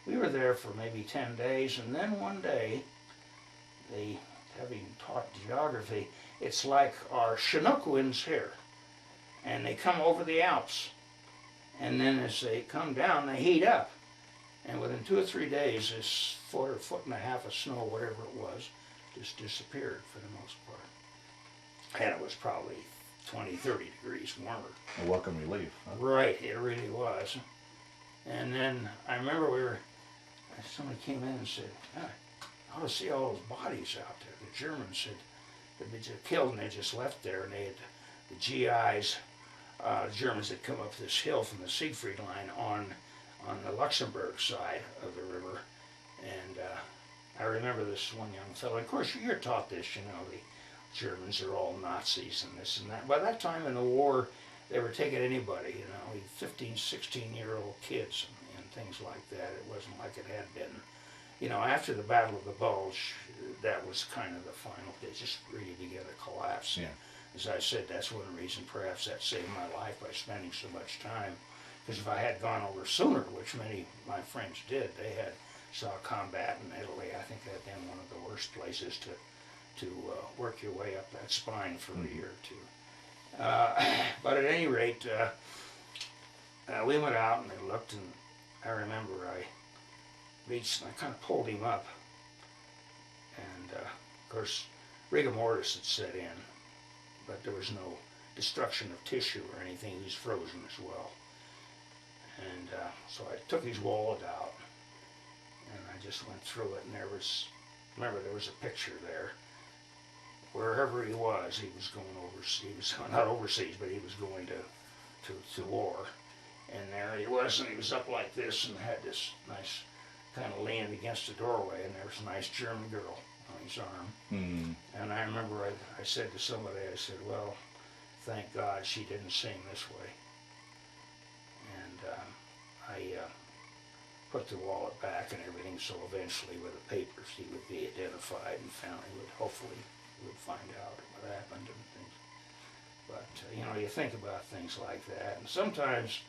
we were there for maybe 10 days, and then one day, having taught geography, it's like our Chinook winds here, and they come over the Alps, and then as they come down, they heat up, and within 2 or 3 days, this foot or foot and a half of snow, whatever it was, just disappeared for the most part. And it was probably 20, 30 degrees warmer. A welcome relief. Huh? Right, it really was. And then I remember somebody came in and said, I ought to see all those bodies out there. The Germans said that they just killed and they just left there, and they had the GIs, Germans had come up this hill from the Siegfried Line on the Luxembourg side of the river. And I remember this one young fellow, of course you're taught this, you know, the Germans are all Nazis and this and that. By that time in the war, they were taking anybody, you know, 15, 16-year-old kids and things like that. It wasn't like it had been. You know, after the Battle of the Bulge, that was kind of the final. They just really began to collapse. Yeah. As I said, that's one reason perhaps that saved my life by spending so much time. Because if I had gone over sooner, which many of my friends did, they saw combat in Italy. I think that had been one of the worst places to work your way up that spine for a year or two. But at any rate, we went out and they looked, and I remember I reached and I kind of pulled him up. And of course, rigor mortis had set in, but there was no destruction of tissue or anything. He was frozen as well. And so I took his wallet out, and I just went through it, and there was a picture there. Wherever he was going overseas. He was not overseas, but he was going to war. And there he was, and he was up like this, and had this nice kind of leaning against the doorway, and there was a nice German girl on his arm. Mm. And I remember I said to somebody, I said, well, thank God she didn't sing this way. And I put the wallet back and everything, so eventually with the papers he would be identified and found. He would hopefully find out what happened and things. But you know, you think about things like that, and sometimes